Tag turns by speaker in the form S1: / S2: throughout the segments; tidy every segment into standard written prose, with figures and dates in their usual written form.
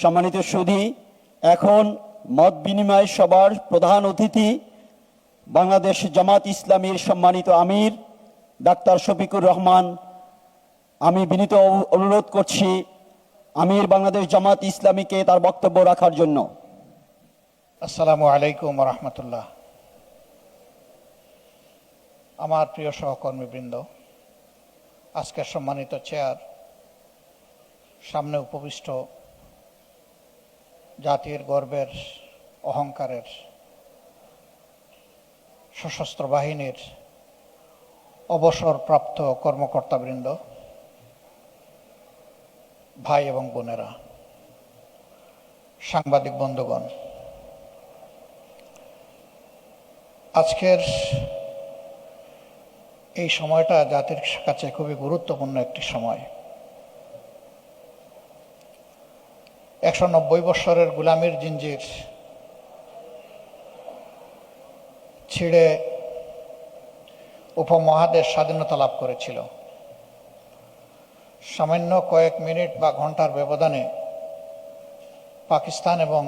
S1: সম্মানিত সুধী, এখন মত বিনিময় সভার প্রধান অতিথি বাংলাদেশ জামাত ইসলামীর সম্মানিত আমির ডাক্তার শফিকুর রহমান। আমি বিনীত অনুরোধ করছি আমির বাংলাদেশ জামাত ইসলামীকে তার বক্তব্য রাখার জন্য।
S2: আসসালামু আলাইকুম রহমতুল্লাহ। আমার প্রিয় সহকর্মীবৃন্দ, আজকের সম্মানিত চেয়ার, সামনে উপবিষ্ট জাতির গর্বের অহংকারের সশস্ত্র বাহিনীর অবসরপ্রাপ্ত কর্মকর্তাবৃন্দ, ভাই এবং বোনেরা, সাংবাদিক বন্ধুগণ, আজকের এই সময়টা জাতির কাছে খুবই গুরুত্বপূর্ণ একটি সময়। 190 বৎসরের গোলামির জিঞ্জির ছিঁড়ে উপমহাদেশ স্বাধীনতা লাভ করেছিল। সামান্য কয়েক মিনিট বা ঘন্টার ব্যবধানে পাকিস্তান এবং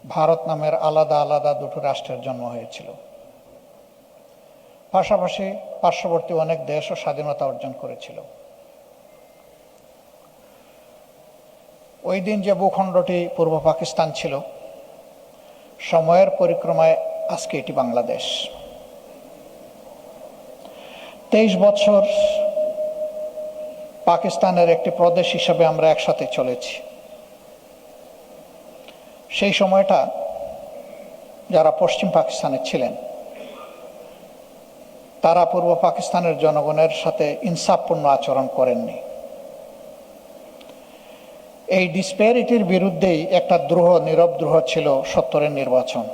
S2: ভারত নামের আলাদা আলাদা দুটো রাষ্ট্রের জন্ম হয়েছিল। পাশাপাশি পার্শ্ববর্তী অনেক দেশও স্বাধীনতা অর্জন করেছিল। ওই দিন যে ভূখণ্ডটি পূর্ব পাকিস্তান ছিল, সময়ের পরিক্রমায় আজকে এটি বাংলাদেশ। 23 বছর পাকিস্তানের একটি প্রদেশ হিসাবে আমরা একসাথে চলেছি। সেই সময়টা যারা পশ্চিম পাকিস্তানে ছিলেন, তারা পূর্ব পাকিস্তানের জনগণের সাথে ইনসাফপূর্ণ আচরণ করেননি। এই ডিসপ্যারিটির বিরুদ্ধেই একটা নীরব দ্রোহ ছিল 70-এর নির্বাচন।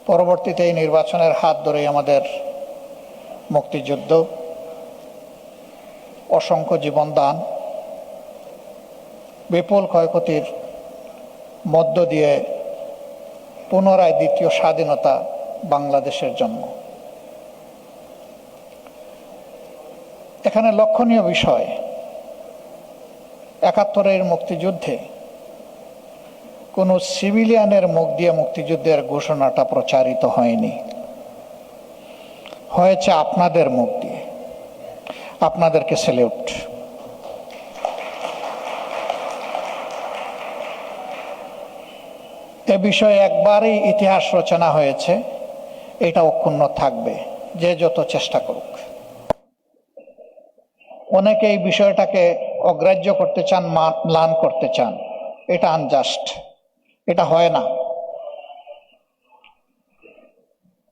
S2: পরবর্তীতে এই নির্বাচনের হাত ধরেই আমাদের মুক্তিযুদ্ধ, অসংখ্য জীবনদান, বিপুল ক্ষয়ক্ষতির মধ্য দিয়ে পুনরায় দ্বিতীয় স্বাধীনতা বাংলাদেশের জন্ম। এখানে লক্ষণীয় বিষয়, 71-এর মুক্তিযুদ্ধে কোনো সিভিলিয়ানের মুখ দিয়ে মুক্তিযুদ্ধের ঘোষণাটা প্রচারিত হয়নি, হয়েছে আপনাদের মুখ দিয়ে। আপনাদেরকে স্যালিউট। এ বিষয়ে একবারই ইতিহাস রচনা হয়েছে, এটা অক্ষুণ্ণ থাকবে, যে যত চেষ্টা করুক। অনেকে এই বিষয়টাকে অগ্রাহ্য করতে চান, ম্লান করতে চান। এটা আনজাস্ট, এটা হয় না।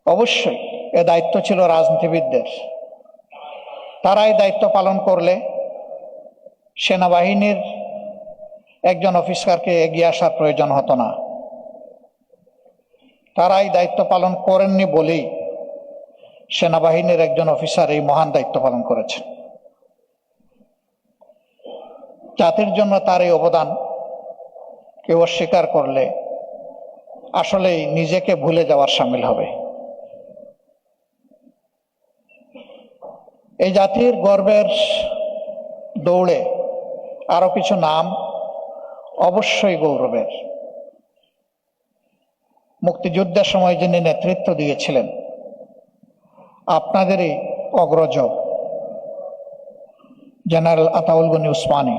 S2: অবশ্যই এ দায়িত্ব ছিল রাজনীতিবিদদের। তারাই দায়িত্ব পালন করলে সেনাবাহিনীর একজন অফিসারকে এগিয়ে আসার প্রয়োজন হতো না। তারাই দায়িত্ব পালন করেননি বলেই সেনাবাহিনীর একজন অফিসার এই মহান দায়িত্ব পালন করেছেন। জাতির জন্য তার এই অবদান কেউ অস্বীকার করলে আসলেই নিজেকে ভুলে যাওয়ার শামিল হবে। এই জাতির গর্বের দৌড়ে আরো কিছু নাম অবশ্যই গৌরবের। মুক্তিযুদ্ধের সময় যিনি নেতৃত্ব দিয়েছিলেন, আপনাদেরই অগ্রজ জেনারেল আতাউল গনি উসমানী,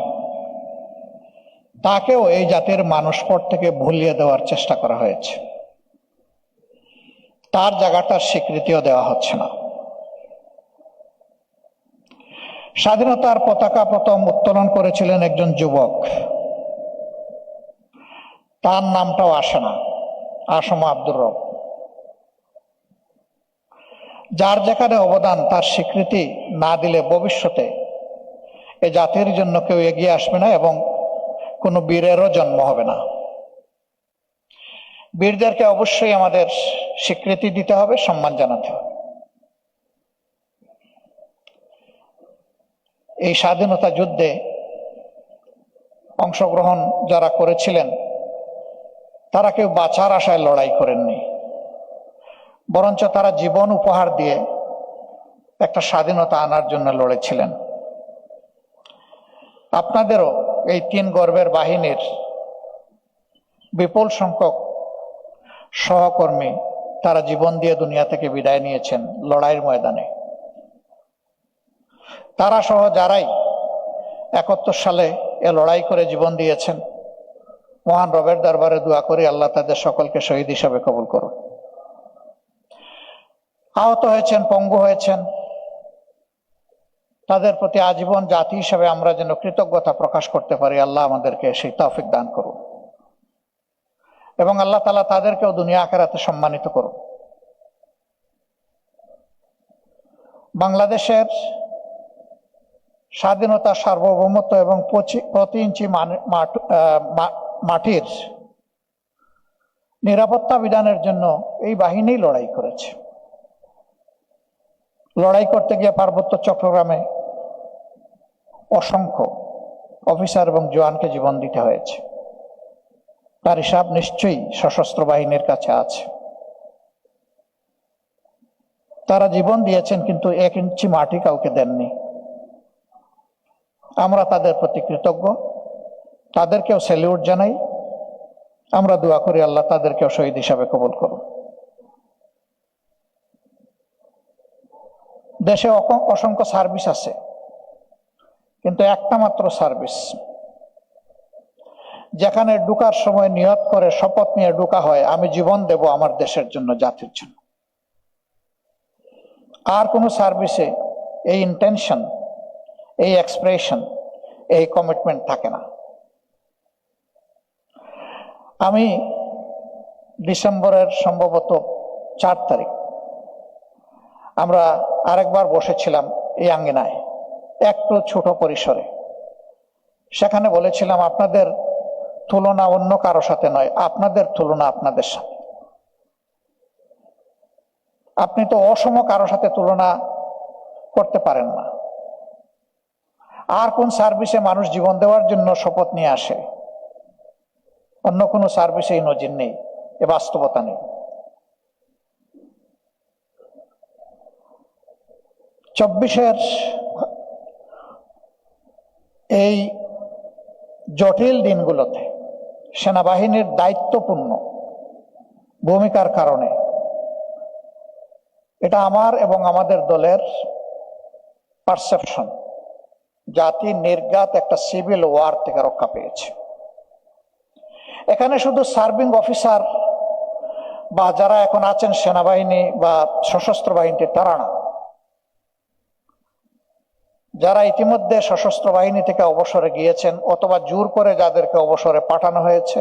S2: তাকেও এই জাতির মানসপট থেকে ভুলিয়ে দেওয়ার চেষ্টা করা হয়েছে। তার জায়গাটার স্বীকৃতিও দেওয়া হচ্ছে না। স্বাধীনতার পতাকা প্রথম উত্তোলন করেছিলেন একজন যুবক, তার নামটাও আসে না, আসম আব্দুর রব। যার যেখানে অবদান, তার স্বীকৃতি না দিলে ভবিষ্যতে এ জাতির জন্য কেউ এগিয়ে আসবে না এবং কোনো বীরেরও জন্ম হবে না। বীরদেরকে অবশ্যই আমাদের স্বীকৃতি দিতে হবে, সম্মান জানাতে হবে। এই স্বাধীনতা যুদ্ধে অংশগ্রহণ যারা করেছিলেন, তারা কেউ বাঁচার আশায় লড়াই করেননি, বরঞ্চ তারা জীবন উপহার দিয়ে একটা স্বাধীনতা আনার জন্য লড়েছিলেন। আপনাদেরও এই তিন গর্বের বাহিনীর বিপুল সংখ্যক সহকর্মী তারা জীবন দিয়ে দুনিয়া থেকে বিদায় নিয়েছেন লড়াইয়ের ময়দানে। তারা সহ যারাই 71 সালে এ লড়াই করে জীবন দিয়েছেন, মহান রবের দরবারে দোয়া করি আল্লাহ তাদের সকলকে শহীদ হিসাবে কবুল করুন। আহত হয়েছেন, পঙ্গু হয়েছেন, তাদের প্রতি আজীবন জাতি হিসাবে আমরা যেন কৃতজ্ঞতা প্রকাশ করতে পারি, আল্লাহ আমাদেরকে সেই তৌফিক দান করুন এবং আল্লাহ তাআলা তাদেরকেও দুনিয়া আখিরাতে সম্মানিত করুন। বাংলাদেশের স্বাধীনতা, সার্বভৌমত্ব এবং প্রতি ইঞ্চি মাটির নিরাপত্তা বিধানের জন্য এই বাহিনী লড়াই করেছে। লড়াই করতে গিয়ে পার্বত্য চট্টগ্রামে অসংখ্য অফিসার এবং জওয়ানকে জীবন দিতে হয়েছে। তার হিসাব নিশ্চয়ই সশস্ত্র বাহিনীর কাছে আছে। তারা জীবন দিয়েছেন কিন্তু 1 ইঞ্চি মাটি কাউকে দেননি। আমরা তাদের প্রতি কৃতজ্ঞ, তাদেরকেও স্যালিউট জানাই। আমরা দোয়া করি আল্লাহ তাদেরকেও শহীদ হিসাবে কবুল করুন। দেশে অসংখ্য সার্ভিস আছে, কিন্তু একটা মাত্র সার্ভিস যেখানে ঢুকার সময় নিয়ত করে শপথ নিয়ে ঢুকা হয়, আমি জীবন দেব আমার দেশের জন্য, জাতির জন্য। আর কোন সার্ভিসে এই ইন্টেনশন, এই এক্সপ্রেশন, এই কমিটমেন্ট থাকে না। আমি ডিসেম্বরের সম্ভবত 4 তারিখ আমরা আরেকবার বসেছিলাম এই আঙ্গিনায়, একটু ছোট পরিসরে। সেখানে বলেছিলাম আপনাদের তুলনা অন্য কারো সাথে নয়, আপনাদের তুলনা আপনাদের সাথে। আপনি তো অসম কারো সাথে তুলনা করতে পারেন না। আর কোন সার্ভিসে মানুষ জীবন দেওয়ার জন্য শপথ নিয়ে আসে? অন্য কোনো সার্ভিসে এই নজির নেই, এ বাস্তবতা নেই। 24-এর এই জটিল দিনগুলোতে সেনাবাহিনীর দায়িত্বপূর্ণ ভূমিকার কারণে এটা আমার এবং আমাদের দলের পারসেপশন, জাতি নির্ঘাত একটা সিভিল ওয়ার থেকে রক্ষা পেয়েছে। এখানে শুধু সার্ভিং অফিসার বা যারা এখন আছেন সেনাবাহিনী বা সশস্ত্র বাহিনীতে তারা না, যারা ইতিমধ্যে সশস্ত্র বাহিনী থেকে অবসরে গিয়েছেন অথবা জোর করে যাদেরকে অবসরে পাঠানো হয়েছে,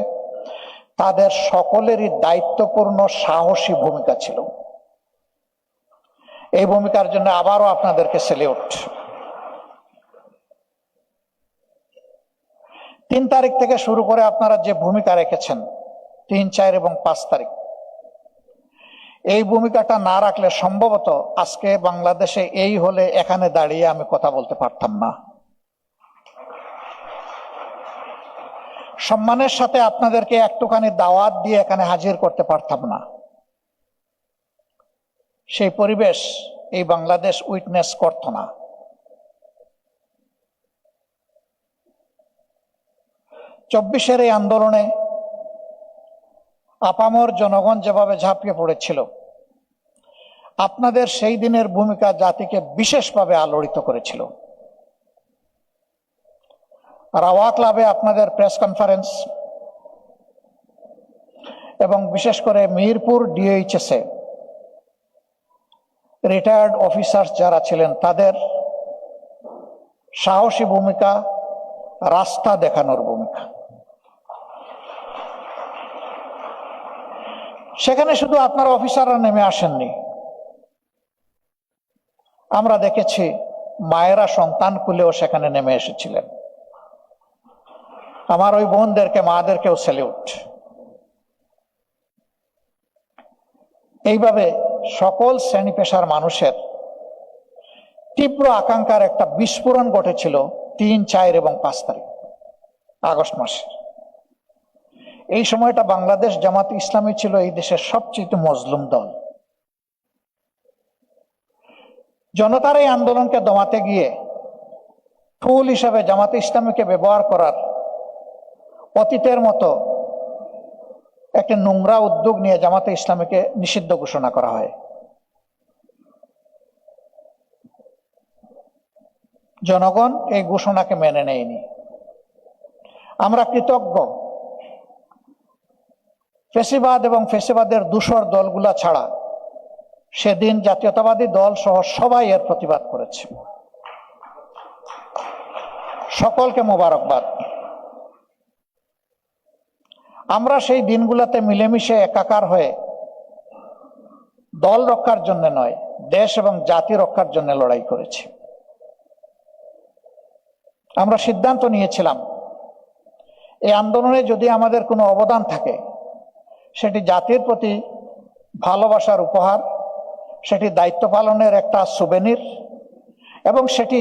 S2: তাদের সকলেরই দায়িত্বপূর্ণ সাহসী ভূমিকা ছিল। এই ভূমিকার জন্য আবারও আপনাদেরকে স্যালিউট। 3 তারিখ থেকে শুরু করে আপনারা যে ভূমিকা রেখেছেন, 3, 4 এবং 5 তারিখ, এই ভূমিকাটা না রাখলে সম্ভবত আজকে বাংলাদেশে এই হলে এখানে দাঁড়িয়ে আমি কথা বলতে পারতাম না। সম্মানের সাথে আপনাদেরকে একটুখানি দাওয়াত দিয়ে এখানে হাজির করতে পারতাম না। সেই পরিবেশ এই বাংলাদেশ উইটনেস করত না। চব্বিশের এই আন্দোলনে আপামর জনগণ যেভাবে ঝাঁপিয়ে পড়েছিল, আপনাদের সেই দিনের ভূমিকা জাতিকে বিশেষভাবে আলোড়িত করেছিল। রাওয়া ক্লাবে আপনাদের প্রেস কনফারেন্স এবং বিশেষ করে মিরপুর ডিএইচএসে রিটায়ার্ড অফিসার যারা ছিলেন তাদের সাহসী ভূমিকা, রাস্তা দেখানোর ভূমিকা, সেখানে শুধু আপনার অফিসাররা নেমে আসেননি, আমরা দেখেছি মায়েরা সন্তান কুলেও সেখানে নেমে এসেছিলেন। আমার ওই বোনদেরকে, মাদেরকেও স্যালিউট। এইভাবে সকল শ্রেণী পেশার মানুষের তীব্র আকাঙ্ক্ষার একটা বিস্ফোরণ ঘটেছিল 3, 4 এবং 5 তারিখ আগস্ট মাসে। এই সময়টা বাংলাদেশ জামাত ইসলামী ছিল এই দেশের সবচেয়ে মজলুম দল। জনতার এই আন্দোলনকে দমাতে গিয়ে ফুল হিসাবে জামাতে ইসলামীকে ব্যবহার করার অতীতের মতো একটা নোংরা উদ্যোগ নিয়ে জামাতে ইসলামীকে নিষিদ্ধ ঘোষণা করা হয়। জনগণ এই ঘোষণাকে মেনে নেয়নি। আমরা কৃতজ্ঞ, ফ্যাসিবাদ এবং ফ্যাসিবাদের দূষর দলগুলা ছাড়া সেদিন জাতীয়তাবাদী দল সহ সবাই এর প্রতিবাদ করেছে। সকলকে মোবারকবাদ। আমরা সেই দিনগুলোতে মিলেমিশে একাকার হয়ে দল রক্ষার জন্য নয়, দেশ এবং জাতি রক্ষার জন্য লড়াই করেছি। আমরা সিদ্ধান্ত নিয়েছিলাম এই আন্দোলনে যদি আমাদের কোনো অবদান থাকে, সেটি জাতির প্রতি ভালোবাসার উপহার, সেটি দায়িত্ব পালনের একটা সুবেনির, এবং সেটি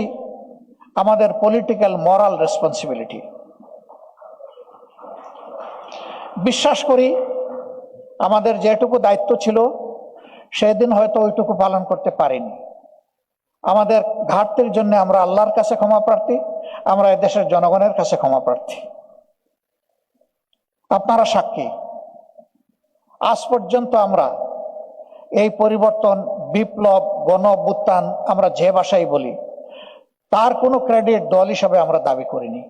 S2: আমাদের পলিটিক্যাল মরাল রেসপন্সিবিলিটি। বিশ্বাস করি আমাদের যেটুকু দায়িত্ব ছিল সেদিন হয়তো ওইটুকু পালন করতে পারিনি। আমাদের ঘাটতির জন্য আমরা আল্লাহর কাছে ক্ষমা প্রার্থী, আমরা এদেশের জনগণের কাছে ক্ষমা প্রার্থী। আপনারা সাক্ষী, আজ পর্যন্ত আমরা এই পরিবর্তন, বিপ্লব, গণ অভ্যুত্থান আমরা যে ভাষায় বলি, তার কোনো ক্রেডিট দল হিসাবে আমরা দাবি করিনি।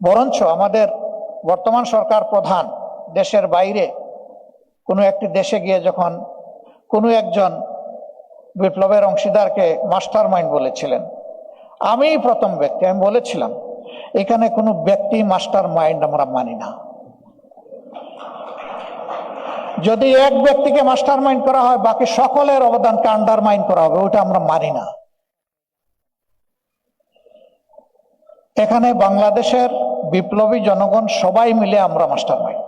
S2: বরঞ্চ আমাদের বর্তমান সরকার প্রধান দেশের বাইরে কোনো একটি দেশে গিয়ে যখন কোনো একজন বিপ্লবের অংশীদারকে মাস্টার মাইন্ড বলেছিলেন, আমি প্রথম ব্যক্তি, আমি বলেছিলাম এখানে কোনো ব্যক্তি মাস্টার মাইন্ড আমরা মানি না। যদি এক ব্যক্তিকে মাস্টার মাইন্ড করা হয়, বাকি সকলের অবদানকে আন্ডারমাইন করা হবে, ওটা আমরা মানি না। এখানে বাংলাদেশের বিপ্লবী জনগণ সবাই মিলে আমরা মাস্টার মাইন্ড।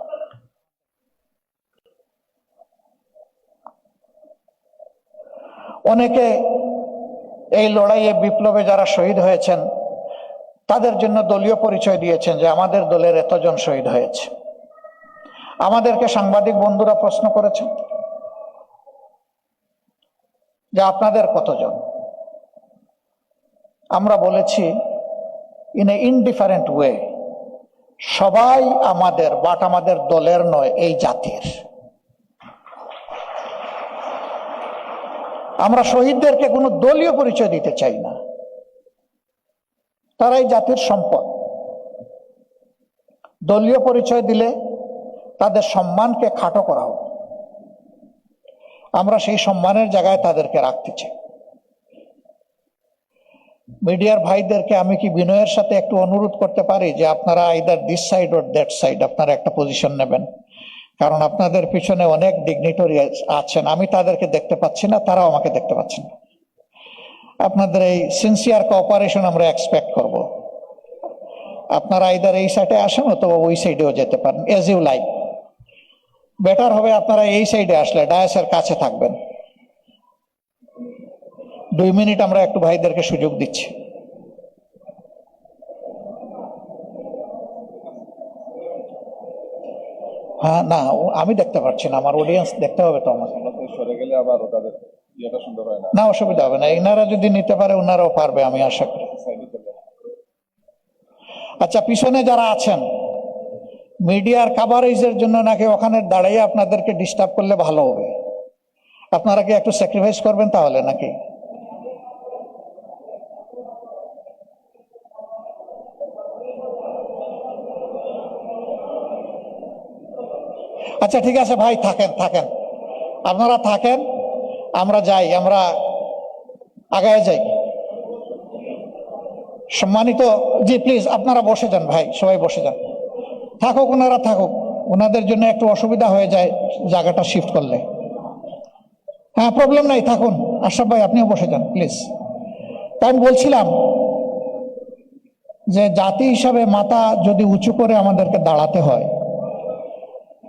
S2: অনেকে এই লড়াইয়ে বিপ্লবে যারা শহীদ হয়েছেন তাদের জন্য দলীয় পরিচয় দিয়েছেন যে আমাদের দলের এতজন শহীদ হয়েছে। আমাদেরকে সাংবাদিক বন্ধুরা প্রশ্ন করেছেন যে আপনাদের কতজন। আমরা বলেছি ইন এ ইনডিফারেন্ট ওয়ে, সবাই আমাদের, বাট আমাদের দলের নয়, এই জাতির। আমরা শহীদদেরকে কোনো দলীয় পরিচয় দিতে চাই না, তারা এই জাতির সম্পদ। দলীয় পরিচয় দিলে তাদের সম্মানকে খাটো করা হবে। আমরা সেই সম্মানের জায়গায় তাদেরকে রাখতে চাই। মিডিয়ার ভাইদেরকে আমি কি বিনয়ের সাথে একটু অনুরোধ করতে পারি যে আপনারা either this side or that side আপনারা একটা পজিশন নেবেন, কারণ আপনাদের পিছনে অনেক ডিগনিটরি আছেন, আমি তাদেরকে দেখতে পাচ্ছি না, তারাও আমাকে দেখতে পাচ্ছেন না। আপনাদের এই সিনসিয়ার কোঅপারেশন আমরা এক্সপেক্ট করব। আপনারা আইদার এই সাইডে আসেন অথবা ওই সাইডেও যেতে পারেন, এজ ইউ লাইক। বেটার হবে আপনারা এই সাইডে আসলে ডায়াসের কাছে থাকবেন। 2 মিনিট আমরা একটু ভাইদেরকে সুযোগ দিচ্ছি। হ্যাঁ, না আমি দেখতে পাচ্ছি না, আমার অডিয়েন্স দেখতে হবে তো আমাকে। না, অসুবিধা হবে না, এনারা যদি নিতে পারে ওনারাও পারবে, আমি আশা করি। আচ্ছা, পিছনে যারা আছেন মিডিয়ার কাভারেজের জন্য নাকি ওখানে দাঁড়িয়ে আপনাদেরকে ডিস্টার্ব করলে ভালো হবে, আপনারা কি একটু স্যাক্রিফাইস করবেন তাহলে নাকি? আচ্ছা ঠিক আছে ভাই, থাকেন থাকেন, আপনারা থাকেন, আমরা যাই, আমরা আগায় যাই। সম্মানিত, জি প্লিজ আপনারা বসে যান ভাই, সবাই বসে যান। থাকুক, ওনারা থাকুক, ওনাদের জন্য একটু অসুবিধা হয়ে যায় জায়গাটা শিফট করলে। হ্যাঁ, প্রবলেম নাই, থাকুন। আশরাফ ভাই আপনিও বসে যান প্লিজ। তাই আমি বলছিলাম যে জাতি হিসাবে মাথা যদি উঁচু করে আমাদেরকে দাঁড়াতে হয়,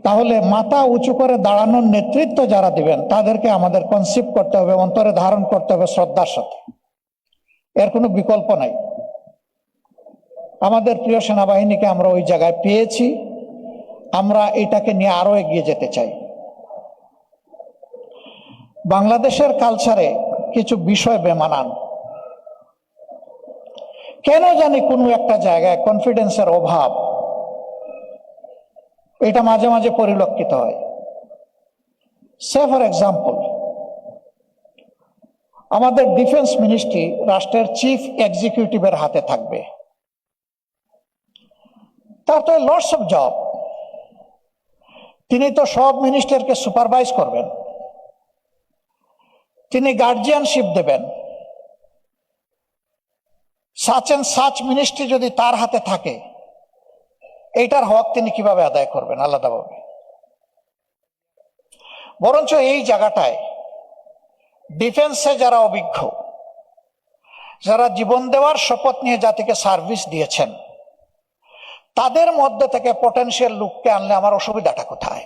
S2: তাহলে মাথা উঁচু করে দাঁড়ানোর নেতৃত্ব যারা দিবেন তাদেরকে আমাদের কনসিপ্ট করতে হবে, অন্তরে ধারণ করতে হবে শ্রদ্ধার সাথে। এর কোনো বিকল্প নাই। আমাদের প্রিয় সেনাবাহিনীকে আমরা ওই জায়গায় পেয়েছি, আমরা এটাকে নিয়ে আরো এগিয়ে যেতে চাই। বাংলাদেশের কালচারে কিছু বিষয় বেমানান, কেন জানি কোনো একটা জায়গায় কনফিডেন্সের অভাব এটা মাঝে মাঝে পরিলক্ষিত হয়। সে ফর এক্সাম্পল, আমাদের ডিফেন্স মিনিস্ট্রি রাষ্ট্রের চিফ এক্সিকিউটিভের হাতে থাকবে। তার তো লটস অফ জব। তিনি তো সব মিনিস্টারকে সুপারভাইজ করবেন, তিনি গার্জিয়ানশিপ দেবেন। সাচ এন্ড সাচ মিনিস্ট্রি যদি তার হাতে থাকে, এইটার হক তিনি কিভাবে আদায় করবেন আলাদাভাবে? বরঞ্চ এই জায়গাটায় ডিফেন্সে যারা অভিজ্ঞ, যারা জীবন দেওয়ার শপথ নিয়ে জাতিকে সার্ভিস দিয়েছেন, তাদের মধ্যে থেকে পটেনশিয়াল লোককে আনলে আমার অসুবিধাটা কোথায়?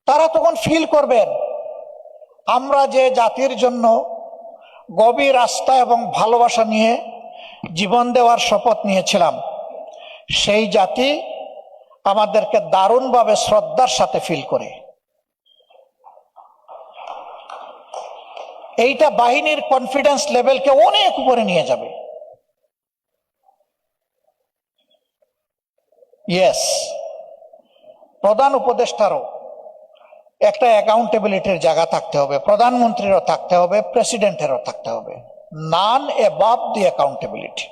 S2: তারা তখন ফিল করবেন আমরা যে জাতির জন্য গভীর আস্থা এবং ভালোবাসা নিয়ে জীবন দেওয়ার শপথ নিয়েছিলাম, সেই জাতি আমাদেরকে দারুণভাবে শ্রদ্ধার সাথে ফিল করে। এইটা বাহিনীর কনফিডেন্স লেভেলকে অনেক উপরে নিয়ে যাবে। ইয়েস, প্রধান উপদেষ্টারও একটা অ্যাকাউন্টেবিলিটির জায়গা থাকতে হবে, প্রধানমন্ত্রীরও থাকতে হবে, প্রেসিডেন্টেরও থাকতে হবে। নান অ্যাবাভ দি অ্যাকাউন্টেবিলিটি।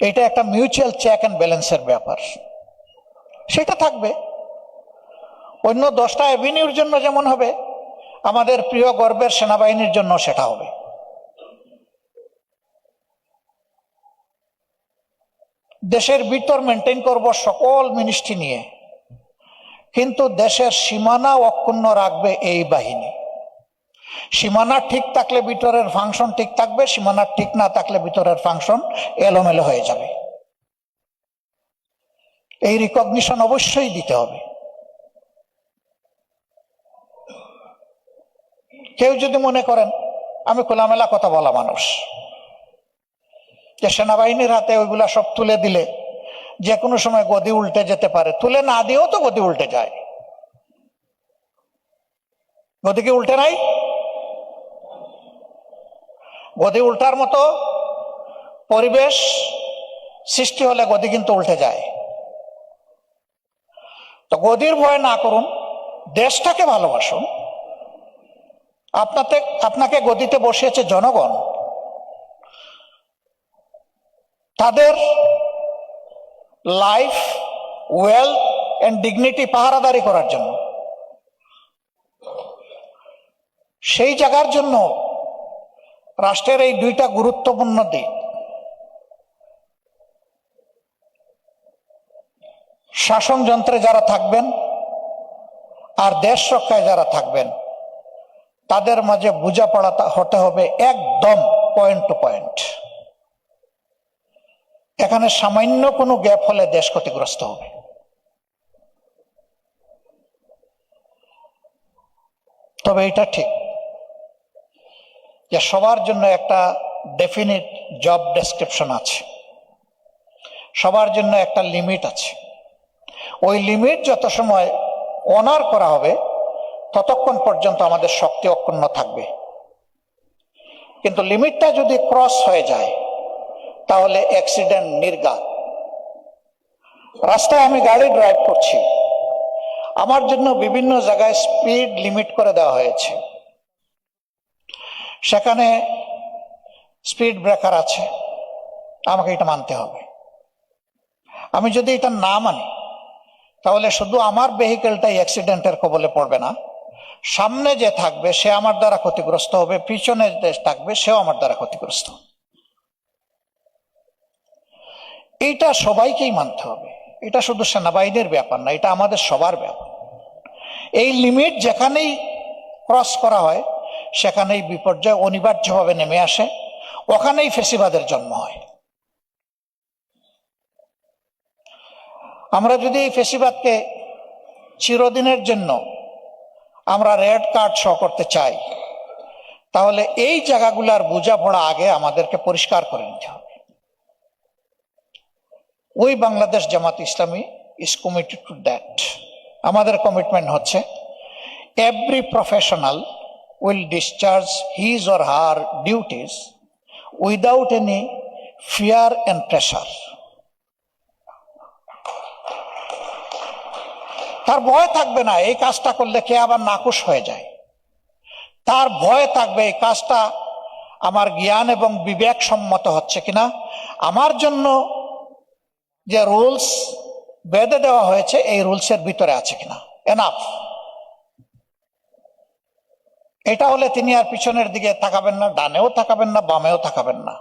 S2: এটা একটা মিউচুয়াল চেক অ্যান্ড ব্যালেন্সের ব্যাপার, সেটা থাকবে। অন্য 10টা অ্যাভিনিউর জন্য যেমন হবে, আমাদের প্রিয় গর্বের সেনাবাহিনীর জন্য সেটা হবে। দেশের ভিতর মেনটেন করব সকল মিনিস্ট্রি নিয়ে, কিন্তু দেশের সীমানা অক্ষুণ্ণ রাখবে এই বাহিনী। সীমানা ঠিক থাকলে ভিতরের ফাংশন ঠিক থাকবে, সীমানা ঠিক না থাকলে ভিতরের ফাংশন এলোমেলো হয়ে যাবে। এই রিকগনিশন অবশ্যই দিতে হবে। কেউ যদি মনে করেন আমি খোলামেলা কথা বলা মানুষ, যে সেনাবাহিনীর হাতে ওইগুলা সব তুলে দিলে যে কোনো সময় গদি উল্টে যেতে পারে, তুলে না দিয়েও তো গদি উল্টে যায়। গদি কি উল্টে নাই? গদি উল্টার মতো পরিবেশ সৃষ্টি হলে গদি কিন্তু উল্টে যায়। তো গদির ভয় না করুন, দেশটাকে ভালোবাসুন। আপনাকে গদিতে বসিয়েছে জনগণ, তাদের লাইফ, ওয়েলথ এন্ড ডিগনিটি পাহারাদারি করার জন্য। সেই জায়গার জন্য রাষ্ট্রের এই 2টা গুরুত্বপূর্ণ দিক, শাসন যন্ত্রে যারা থাকবেন আর দেশ রক্ষায় যারা থাকবেন, তাদের মাঝে বোঝাপড়া হতে হবে একদম পয়েন্ট টু পয়েন্ট। এখানে সামান্য কোনো গ্যাপ হলে দেশ ক্ষতিগ্রস্ত হবে। তবে এটা ঠিক যে সবার জন্য একটা ডেফিনিট জব ডেসক্রিপশন আছে, সবার জন্য একটা লিমিট আছে। ওই লিমিট যত সময় অনার করা হবে ততক্ষণ পর্যন্ত আমাদের শক্তি অক্ষুণ্ণ থাকবে। কিন্তু লিমিটটা যদি ক্রস হয়ে যায় তাহলে অ্যাক্সিডেন্ট নির্ঘাত। রাস্তায় আমি গাড়ি ড্রাইভ করছি, আমার জন্য বিভিন্ন জায়গায় স্পিড লিমিট করে দেওয়া হয়েছে, সেখানে স্পিড ব্রেকার আছে, আমাকে এটা মানতে হবে। আমি যদি এটা না মানি তাহলে শুধু আমার ভেহিকেলটাই অ্যাক্সিডেন্টের কবলে পড়বে না, সামনে যে থাকবে সে আমার দ্বারা ক্ষতিগ্রস্ত হবে, পিছনে যে থাকবে সেও আমার দ্বারা ক্ষতিগ্রস্ত। এইটা সবাইকেই মানতে হবে। এটা শুধু সেনাবাহিনীর ব্যাপার না, এটা আমাদের সবার ব্যাপার। এই লিমিট যেখানেই ক্রস করা হয় সেখানেই বিপর্যয় অনিবার্যভাবে নেমে আসে, ওখানেই ফেসিবাদের জন্ম হয়। আমরা যদি এই ফেসিবাদকে চিরদিনের জন্য আমরা রেড কার্ড শো করতে চাই, তাহলে এই জায়গাগুলার বোঝাপড়া আগে আমাদেরকে পরিষ্কার করে নিতে হবে। ওই Bangladesh Jamaat Islami is committed to that. আমাদের কমিটমেন্ট হচ্ছে every professional will discharge his or her duties without any fear and pressure. তার ভয় থাকবে না এই কাজটা করলে কে আবার নাখুশ হয়ে যায়। তার ভয় থাকবে এই কাজটা আমার জ্ঞান এবং বিবেক সম্মত হচ্ছে কিনা, আমার জন্য যে রুলস বেঁধে দেওয়া হয়েছে এই রুলসের ভিতরে আছে কিনা, এনাফ। এটা হলে তিনি আর পিছনের দিকে তাকাবেন না, ডানেও তাকাবেন না, বামেও তাকাবেন না।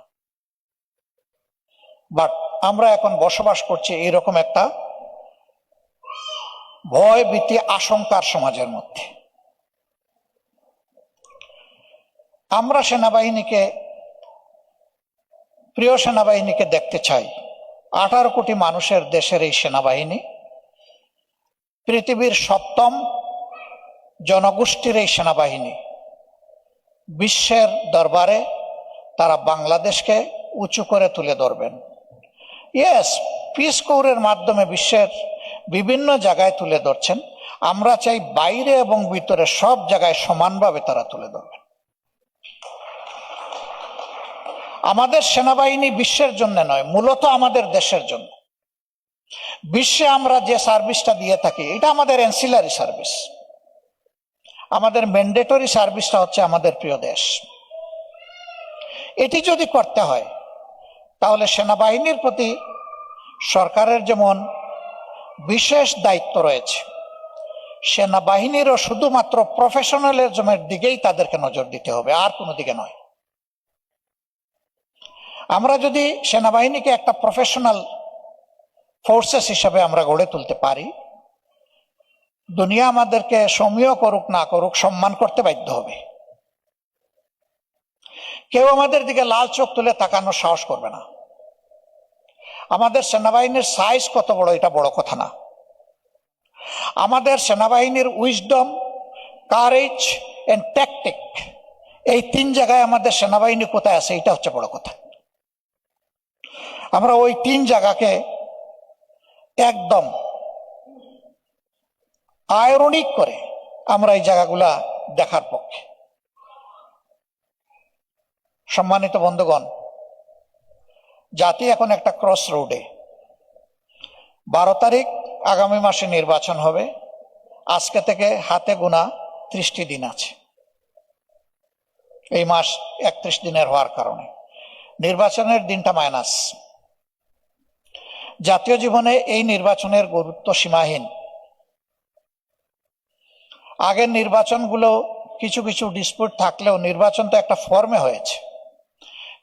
S2: বাট আমরা এখন বসবাস করছি এইরকম একটা ভয় ভীতি আশঙ্কার সমাজের মধ্যে। আমরা সেনাবাহিনীকে, প্রিয় সেনাবাহিনীকে দেখতে চাই। 18 কোটি মানুষের দেশের এই সেনাবাহিনী, পৃথিবীর 7ম জনগোষ্ঠীর এই সেনাবাহিনী, বিশ্বের দরবারে তারা বাংলাদেশকে উঁচু করে তুলে ধরবেন। ইয়েস, পিস কোরের মাধ্যমে বিশ্বের বিভিন্ন জায়গায় তুলে ধরছেন। আমরা চাই বাইরে এবং ভিতরে সব জায়গায় সমানভাবে তারা তুলে ধরবেন। আমাদের সেনাবাহিনী বিশ্বের জন্য নয়, মূলত আমাদের দেশের জন্য। বিশ্বে আমরা যে সার্ভিসটা দিয়ে থাকি এটা আমাদের অ্যান্সিলারি সার্ভিস। আমাদের ম্যান্ডেটরি সার্ভিসটা হচ্ছে আমাদের প্রিয় দেশ। এটি যদি করতে হয় তাহলে সেনাবাহিনীর প্রতি সরকারের যেমন বিশেষ দায়িত্ব রয়েছে, সেনাবাহিনীরও শুধুমাত্র প্রফেশনালিজমের দিকেই তাদেরকে নজর দিতে হবে, আর কোনো দিকে নয়। আমরা যদি সেনাবাহিনীকে একটা প্রফেশনাল ফোর্সেস হিসাবে আমরা গড়ে তুলতে পারি, দুনিয়া আমাদেরকে সমীহ করুক না করুক সম্মান করতে বাধ্য হবে। কেউ আমাদের দিকে লাল চোখ তুলে তাকানোর সাহস করবে না। আমাদের সেনাবাহিনীর সাইজ কত বড় এটা বড় কথা না। আমাদের সেনাবাহিনীর উইজডম, কারেজ এন্ড ট্যাকটিক, এই 3 জায়গায় আমাদের সেনাবাহিনী কোথায় আছে এটা হচ্ছে বড় কথা। আমরা ওই 3 জায়গাকে একদম আয়রনিক করে আমরা এই জায়গাগুলা দেখার পক্ষে। সম্মানিত বন্ধুগণ, জাতি এখন একটা ক্রস রোডে। 12 তারিখ আগামী মাসে নির্বাচন হবে। আজকে থেকে হাতে গোনা 30টি দিন আছে। এই মাস 31 দিনের হওয়ার কারণে নির্বাচনের দিনটা মাইনাস। জাতীয় জীবনে এই নির্বাচনের গুরুত্ব সীমাহীন। আগের নির্বাচনগুলো কিছু কিছু ডিসপিউট থাকলেও নির্বাচন তো একটা ফর্মে হয়েছে,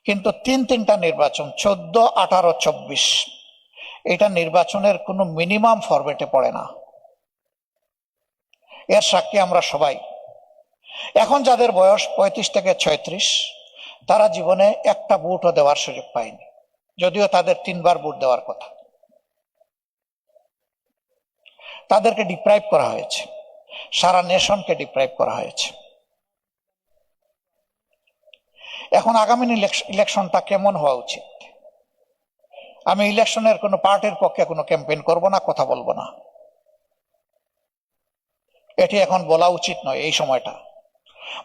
S2: কিন্তু 3টা নির্বাচন 14, 18, 24 এটা নির্বাচনের কোনো মিনিমাম ফরম্যাটে পড়ে না। এর সাক্ষী আমরা সবাই। এখন যাদের বয়স 35 থেকে 36 তারা জীবনে একটা ভোটও দেওয়ার সুযোগ পায়নি, যদিও তাদের 3 বার ভোট দেওয়ার কথা। তাদেরকে ডিপ্রাইভ করা হয়েছে, সারা নেশনকে ডিপ্রাইভ করা হয়েছে। এখন আগামী ইলেকশনটা কেমন হওয়া উচিত? আমি ইলেকশনের কোনো পার্টির পক্ষে কোনো ক্যাম্পেইন করব না, কথা বলবো না। এটি এখন বলা উচিত নয় এই সময়টা।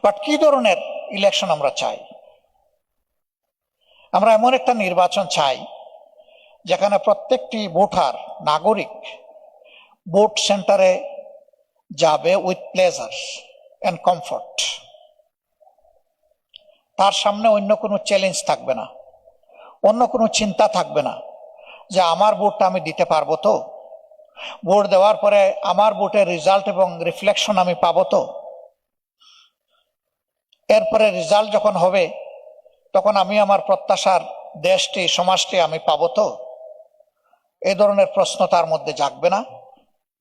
S2: বাট কি ধরনের ইলেকশন আমরা চাই? আমরা এমন একটা নির্বাচন চাই যেখানে প্রত্যেকটি ভোটার, নাগরিক ভোট সেন্টারে যাবে উইথ প্লেজার এন্ড কমফর্ট। তার সামনে অন্য কোনো চ্যালেঞ্জ থাকবে না, অন্য কোনো চিন্তা থাকবে না যে আমার ভোটটা আমি দিতে পারবো তো, ভোট দেওয়ার পরে আমার ভোটের রেজাল্ট এবং রিফ্লেকশন আমি পাবো তো, এরপরে রেজাল্ট যখন হবে তখন আমি আমার প্রত্যাশার দেশটি, সমাজটি আমি পাবো তো। এই ধরনের প্রশ্ন তার মধ্যে জাগবে না।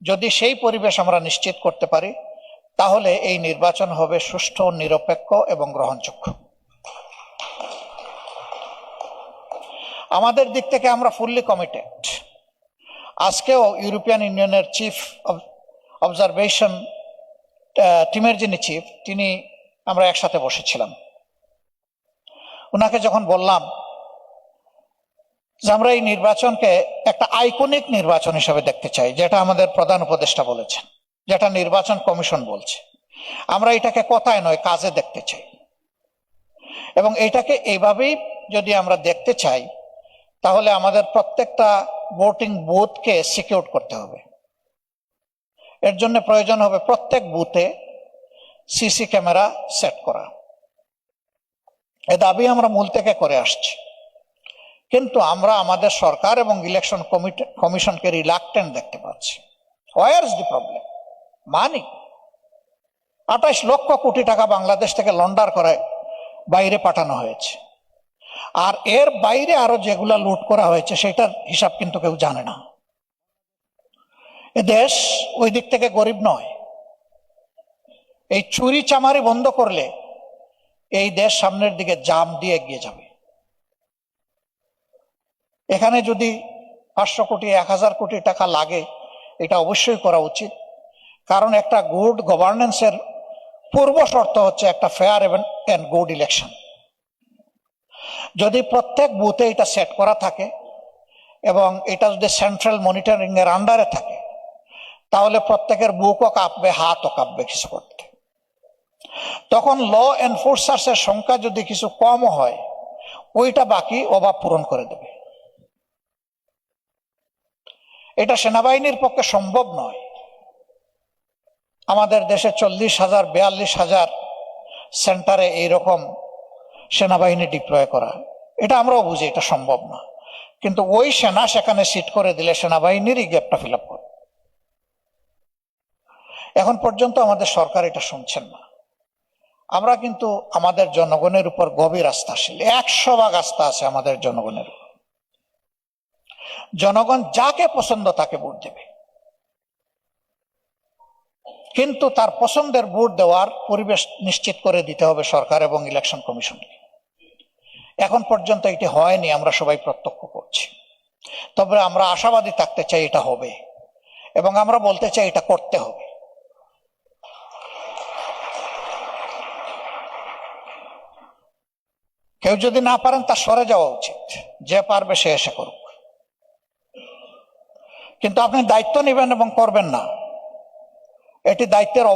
S2: যদি সেই পরিবেশ আমরা নিশ্চিত করতে পারি তাহলে এই নির্বাচন হবে সুষ্ঠু, নিরপেক্ষ এবং গ্রহণযোগ্য। আমাদের দিক থেকে আমরা ফুললি কমিটেড। আজকেও ইউরোপিয়ান ইউনিয়নের চিফ অবজারভেশন টিমের যিনি চিফ, তিনি আমরা একসাথে বসেছিলাম। ওনাকে যখন বললাম যে আমরা এই নির্বাচনকে একটা আইকনিক নির্বাচন হিসেবে দেখতে চাই, যেটা আমাদের প্রধান উপদেষ্টা বলেছেন, যেটা নির্বাচন কমিশন বলছে। আমরা এটাকে কথায় নয়, কাজে দেখতে চাই। এবং এটাকে এইভাবেই যদি আমরা দেখতে চাই, তাহলে আমাদের প্রত্যেকটা ভোটিং বুথকে সিকিউর করতে হবে। এর জন্য প্রয়োজন হবে প্রত্যেক বুথে সিসি ক্যামেরা সেট করা। এ দাবি আমরা মূল থেকে করে আসছি, কিন্তু আমরা আমাদের সরকার এবং ইলেকশন কমিশনকে রিলাক্টেন্ট দেখতে পাচ্ছি। Where is the problem? মানি 28 লক্ষ কোটি টাকা বাংলাদেশ থেকে লন্ডার করে বাইরে পাঠানো হয়েছে, আর এর বাইরে আরো যেগুলা লুট করা হয়েছে সেটার হিসাব কিন্তু কেউ জানে না। এ দেশ ওই দিক থেকে গরিব নয়। এই চুরি চামারি বন্ধ করলে এই দেশ সামনের দিকে জাম দিয়ে এগিয়ে যাবে। এখানে যদি 500 কোটি 1000 কোটি টাকা লাগে, এটা অবশ্যই করা উচিত, কারণ একটা গুড গভর্নেন্সের পূর্ব শর্ত হচ্ছে একটা ফেয়ার এন্ড গুড ইলেকশন। যদি প্রত্যেক বুথে এটা সেট করা থাকে এবং এটা যদি সেন্ট্রাল মনিটরিং এর আন্ডারে থাকে, তাহলে প্রত্যেকের বুকও কাঁপবে, হাতও কাঁপবে কিছু করতে। তখন ল এনফোর্সার্স এর সংখ্যা যদি কিছু কমও হয়, ওইটা বাকি অভাব পূরণ করে দেবে। এটা সেনাবাহিনীর পক্ষে সম্ভব নয়। আমাদের দেশে 40,000 42,000 সেন্টারে এইরকম সেনাবাহিনী ডিপ্লয় করা, এটা আমরাও বুঝি এটা সম্ভব না। কিন্তু ওই সেনা সেখানে সিট করে দিলে সেনাবাহিনীরই গ্যাপটা ফিল আপ করে। এখন পর্যন্ত আমাদের সরকার এটা শুনছেন না। আমরা কিন্তু আমাদের জনগণের উপর গভীর আস্থাশীল, 100% আস্থা আছে আমাদের জনগণের উপর। জনগণ যাকে পছন্দ তাকে ভোট দেবে, কিন্তু তার পছন্দের ভোট দেওয়ার পরিবেশ নিশ্চিত করে দিতে হবে সরকার এবং ইলেকশন কমিশনকে। এখন পর্যন্ত এটি হয়নি, আমরা সবাই প্রত্যক্ষ করছি। তবে আমরা আশাবাদী থাকতে চাই এটা হবে, এবং আমরা বলতে চাই এটা করতে হবে। কেউ যদি না পারেন তার সরে যাওয়া উচিত, যে পারবে সে এসে করুক। কিন্তু আপনি দায়িত্ব নেবেন এবং করবেন না, এটি দায়িত্বের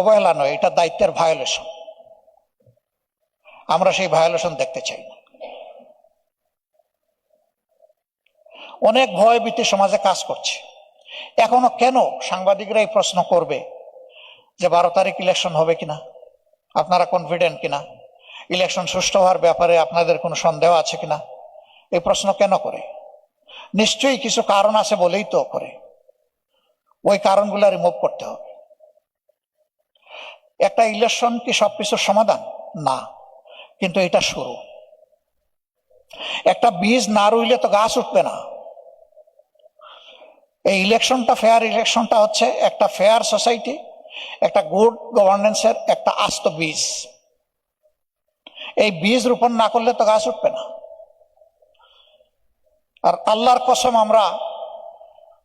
S2: অবহেলা নয়, এটা দায়িত্বের ভায়োলেশন। আমরা সেই ভায়োলেশন দেখতে চাই না। অনেক ভয় ভীতি সমাজে কাজ করছে। এখনো কেন সাংবাদিকরা এই প্রশ্ন করবে যে 12 তারিখ ইলেকশন হবে কিনা, আপনারা কনফিডেন্ট কিনা, ইলেকশন সুষ্ঠু হওয়ার ব্যাপারে আপনাদের কোনো সন্দেহ আছে কিনা? এই প্রশ্ন কেন করে? নিশ্চয়ই কিছু কারণ আছে বলেই তো করে। ওই কারণগুলো রিমুভ করতে হবে। একটা ইলেকশন কি সবকিছুর সমাধান? না, কিন্তু এটা শুরু। একটা বীজ না রইলে তো গাছ উঠবে না। এই ইলেকশনটা, ফেয়ার ইলেকশনটা হচ্ছে একটা ফেয়ার সোসাইটি, একটা গুড গভর্নেন্সের একটা আস্ত বীজ। এই বীজ রোপণ না করলে তো গাছ উঠবে না। আর আল্লাহর কসম, আমরা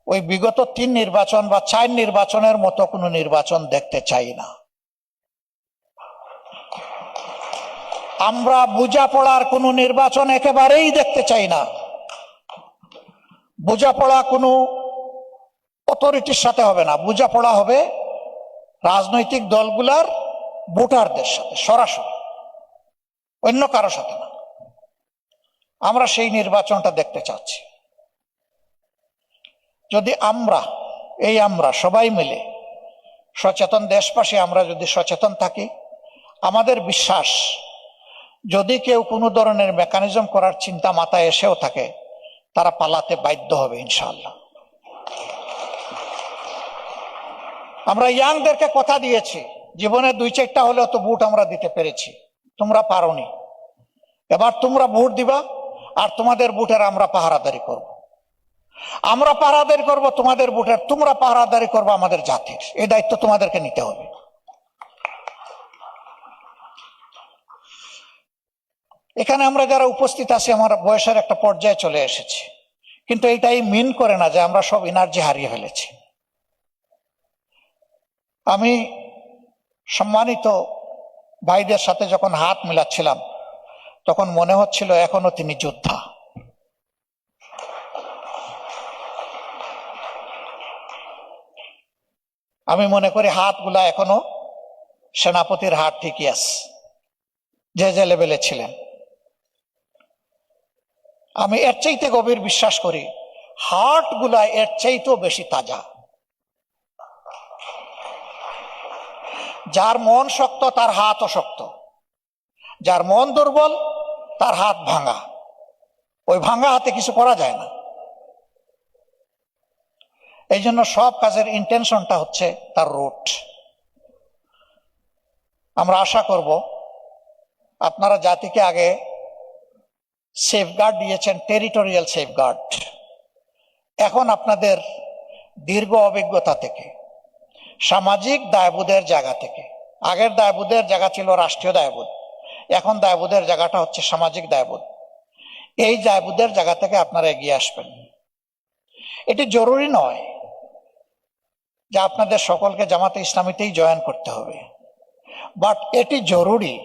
S2: ওই বিগত 3 নির্বাচন বা 4 নির্বাচনের মতো কোনো নির্বাচন দেখতে চাই না। আমরা বোঝাপড়ার কোনো নির্বাচন একেবারেই দেখতে চাই না। বোঝাপড়া কোনো অথরিটির সাথে হবে না, বোঝাপড়া হবে রাজনৈতিক দলগুলার ভোটারদের সাথে সরাসরি, অন্য কারো সাথে না। আমরা সেই নির্বাচনটা দেখতে চাচ্ছি। যদি আমরা সবাই মিলে সচেতন দেশবাসী, আমরা যদি সচেতন থাকি, আমাদের বিশ্বাস যদি কেউ কোনো ধরনের মেকানিজম করার চিন্তা মাথায় এসেও থাকে, তারা পালাতে বাধ্য হবে ইনশাআল্লাহ। আমরা ইয়াংদেরকে কথা দিয়েছি, জীবনে 2-4টা হলেও তো ভোট আমরা দিতে পেরেছি, তোমরা পারোনি। এবার তোমরা ভোট দিবা, আর তোমাদের ভোটের আমরা পাহারাদারি করব। আমরা পাহারাদারি করব তোমাদের ভোটের, তোমরা পাহারাদারি করবো আমাদের জাতির। এই দায়িত্ব তোমাদেরকে নিতে হবে। এখানে আমরা যারা উপস্থিত আছি, আমার বয়সের একটা পর্যায়ে চলে এসেছি, কিন্তু এটাই মিন করে না যে আমরা সব এনার্জি হারিয়ে ফেলেছি। আমি সম্মানিত ভাইদের সাথে যখন হাত মিলাচ্ছিলাম, তখন মনে হচ্ছিল এখনো তিনি যোদ্ধা। আমি মনে করি হাতগুলা এখনো সেনাপতির হাত ঠিকই আছে, যে যে লেভেলে ছিলেন। আমি এর চাইতে গভীর বিশ্বাস করি হার্ট গুলা এর চাইতেও বেশি তাজা। যার মন শক্ত তার হাতও শক্ত, যার মন দুর্বল তার হাত ভাঙা। ওই ভাঙা হাতে কিছু করা যায় না। এই জন্য সব কাজের ইন্টেনশনটা হচ্ছে তার রুট। আমরা আশা করব আপনারা জাতিকে আগে সেফগার্ড দিয়েছেন, টেরিটোরিয়াল সেফগার্ড। এখন আপনাদের দীর্ঘ অভিজ্ঞতা থেকে, সামাজিক দায়বোধের জায়গা থেকে, আগের দায়বোধের জায়গা ছিল রাষ্ট্রীয় দায়বোধ, এখন দায়বোধের জায়গাটা হচ্ছে সামাজিক দায়বোধ। এই দায়বোধের জায়গা থেকে আপনারা এগিয়ে আসবেন। এটি জরুরি নয় যে আপনাদের সকলকে জামাতে ইসলামীতেই জয়েন করতে হবে, বাট এটি জরুরি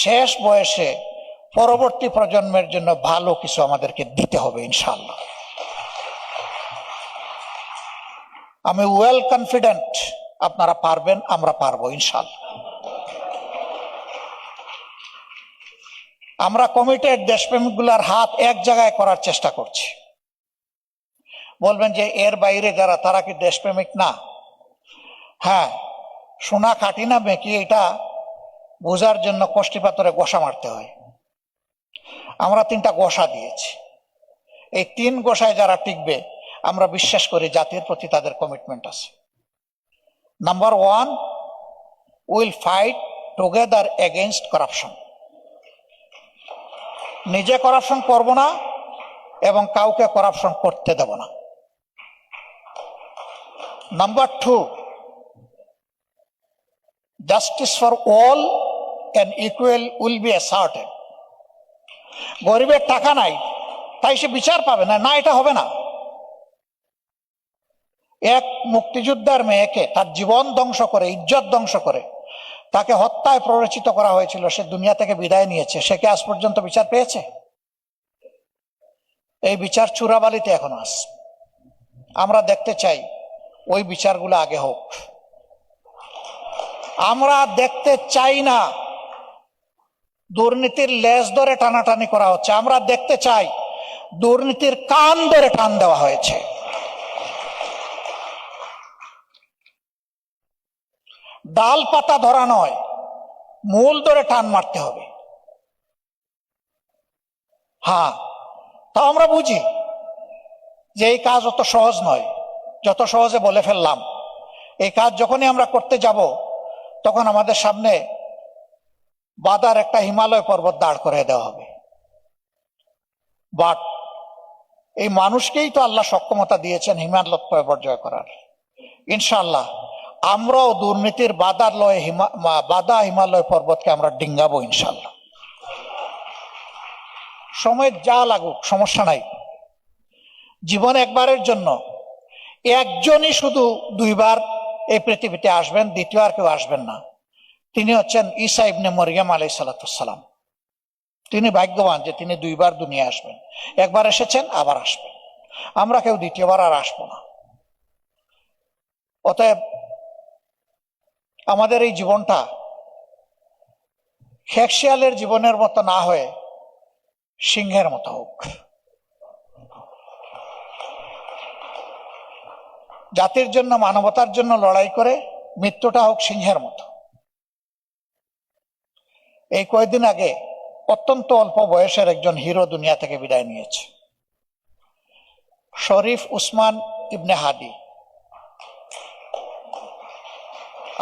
S2: শেষ বয়সে পরবর্তী প্রজন্মের জন্য ভালো কিছু আমাদেরকে দিতে হবে ইনশাআল্লাহ। আমি ওয়েল কনফিডেন্ট আপনারা পারবেন, আমরা পারবো ইনশাআল্লাহ। আমরা কমিটেড দেশপ্রেমিক গুলার হাত এক জায়গায় করার চেষ্টা করছি। বলবেন যে এর বাইরে যারা তারা কি দেশপ্রেমিক না? হ্যাঁ, সোনা কাটি না মেকি, এটা বোঝার জন্য কষ্টি পাথরে গোসা মারতে হয়। আমরা 3টা গোসা দিয়েছি। এই 3 গোসায় যারা টিকবে আমরা বিশ্বাস করি জাতির প্রতি তাদের কমিটমেন্ট আছে। Number 1, will fight together against corruption. নিজে করাপশন করব না এবং কাউকে করাপশন করতে দেব না। Number 2, justice for all and equal will be asserted. গরিবের টাকা নাই তাই সে বিচার পাবে না, না, এটা হবে না। এক মুক্তিযোদ্ধার মেয়েকে তার জীবন ধ্বংস করে, ইজ্জত ধ্বংস করে তাকে হত্যায় প্ররোচিত করা হয়েছিল, সে দুনিয়া থেকে বিদায় নিয়েছে, সে কি আজ পর্যন্ত বিচার পেয়েছে? এই বিচার চূড়াবালিতে এখনো আছে। আমরা দেখতে চাই ওই বিচারগুলো আগে হোক। আমরা দেখতে চাই না দুর্নীতির লেজ ধরে টানাটানি করা হচ্ছে, আমরা দেখতে চাই দুর্নীতির কান ধরে টান দেওয়া হয়েছে। ডাল পাতা ধরা নয়, মূল ধরে টান মারতে হবে। হ্যাঁ, তা আমরা বুঝি যে এই কাজ অত সহজ নয়, যত সহজে বলে ফেললাম। এই কাজ যখনই আমরা করতে যাব তখন আমাদের সামনে বাধার একটা হিমালয় পর্বত দাঁড় করে দেওয়া হবে। বাট এই মানুষকেই তো আল্লাহ সক্ষমতা দিয়েছেন হিমালয় পর্যায় করার। ইনশাআল্লাহ আমরাও দুর্নীতির বাধা হিমালয় পর্বতকে আমরা ডিঙ্গাবো ইনশাআল্লাহ। সময় যা লাগুক সমস্যা নাই। জীবন একবারের জন্য, একজনই শুধু 2বার এই পৃথিবীতে আসবেন, দ্বিতীয় আর কেউ আসবেন না। তিনি হচ্ছেন ঈসা ইবনে মরিয়ম আলাইহিস সালাম। তিনি ভাগ্যবান যে তিনি 2বার দুনিয়া আসবেন। একবার এসেছেন, আবার আসবেন। আমরা কেউ দ্বিতীয়বার আর আসবো না। অতএব আমাদের এই জীবনটা খেকশিয়ালের জীবনের মতো না হয়ে সিংহের মতো হোক। জাতির জন্য, মানবতার জন্য লড়াই করে মৃত্যুটা হোক সিংহের মতো। এই কয়েকদিন আগে অত্যন্ত অল্প বয়সের একজন হিরো দুনিয়া থেকে বিদায় নিয়েছে, শরীফ উসমান ইবনে হাদি।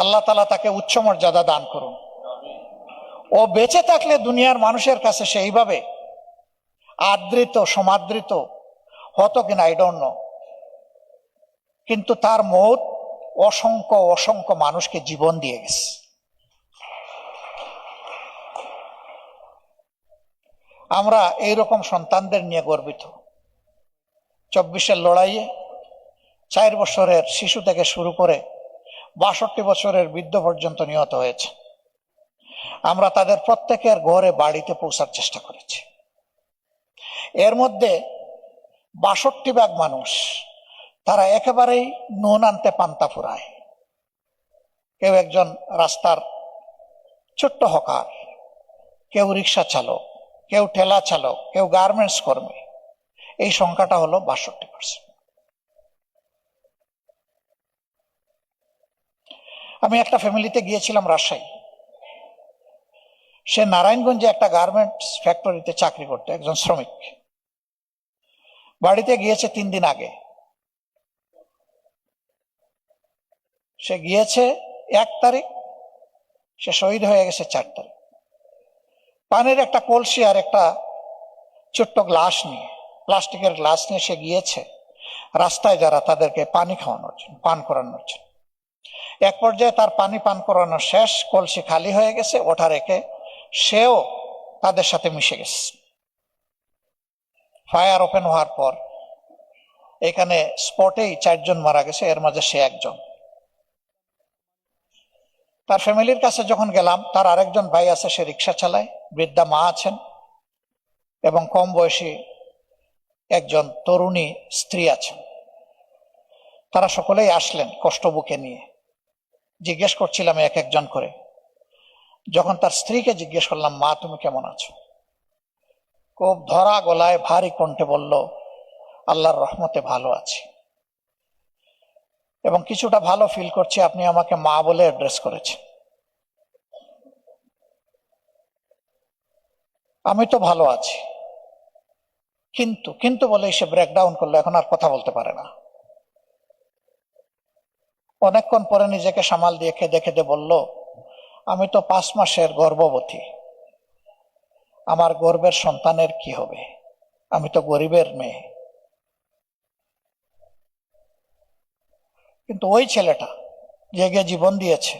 S2: আল্লাহ তাআলা তাকে উচ্চ মর্যাদা দান করুন। ও বেঁচে থাকলে দুনিয়ার মানুষের কাছে সেইভাবে আদৃত সমাদৃত হতো কিনা আই ডোন্ট নো, কিন্তু তার মৌত অসংখ্য অসংখ্য মানুষকে জীবন দিয়ে গেছে। আমরা এইরকম সন্তানদের নিয়ে গর্বিত। 24-এর লড়াইয়ে 4 বছরের শিশু থেকে শুরু করে 62 বছরের বৃদ্ধ পর্যন্ত নিহত হয়েছে। আমরা তাদের প্রত্যেকের ঘরে বাড়িতে পৌঁছার চেষ্টা করেছি। এর মধ্যে 62 ভাগ মানুষ তারা একেবারেই নুন আনতে পান্তা ফুরায়। কেউ একজন রাস্তার ছোট্ট হকার, কেউ রিক্সা চালক, কেউ ঠেলা চালক, কেউ গার্মেন্টস কর্মী। এই সংখ্যাটা হলো 62%। আমি একটা ফ্যামিলিতে গিয়েছিলাম রাজশাহী। সে নারায়ণগঞ্জে একটা গার্মেন্টস ফ্যাক্টরিতে চাকরি করতে, একজন শ্রমিক। বাড়িতে গিয়েছে 3 দিন আগে। সে গিয়েছে 1 তারিখ, সে শহীদ হয়ে গেছে 4 তারিখ। পানির একটা কলসি আর একটা ছোট্ট গ্লাস নিয়ে, প্লাস্টিকের গ্লাস নিয়ে সে গিয়েছে রাস্তায় যারা তাদেরকে পানি খাওয়ানোর জন্য, পান করানোর জন্য। এক পর্যায়ে তার পানি পান করানো শেষ, কলসি খালি হয়ে গেছে, ওঠা রেখে সেও তাদের সাথে মিশে গেছে। ফায়ার ওপেন হওয়ার পর এখানে স্পটেই 4 জন মারা গেছে, এর মাঝে সে একজন। তার ফ্যামিলির কাছে যখন গেলাম, তার আরেকজন ভাই আছে, সে রিক্সা চালায়, বৃদ্ধা মা আছেন এবং কম বয়সী একজন তরুণী স্ত্রী আছেন। তারা সকলেই আসলেন কষ্ট বুকে নিয়ে। জিজ্ঞেস করছিলাম এক একজন করে। যখন তার স্ত্রীকে জিজ্ঞেস করলাম, মা তুমি কেমন আছো, খুব ধরা গলায় ভারী কণ্ঠে বলল, আল্লাহর রহমতে ভালো আছি এবং কিছুটা ভালো ফিল করছি, আপনি আমাকে মা বলে অ্যাড্রেস করেছেন। আমি তো ভালো আছি, কিন্তু কিন্তু বলে সে ব্রেকডাউন করলো, এখন আর কথা বলতে পারে না। অনেকক্ষণ পরে নিজেকে সামাল দিয়ে কেঁদে কেঁদে বলল, আমি তো 5 মাসের গর্ভবতী, আমার গর্ভের সন্তানের কি হবে, আমি তো গরিবের মেয়ে। কিন্তু ওই ছেলেটা যে গিয়ে জীবন দিয়েছে,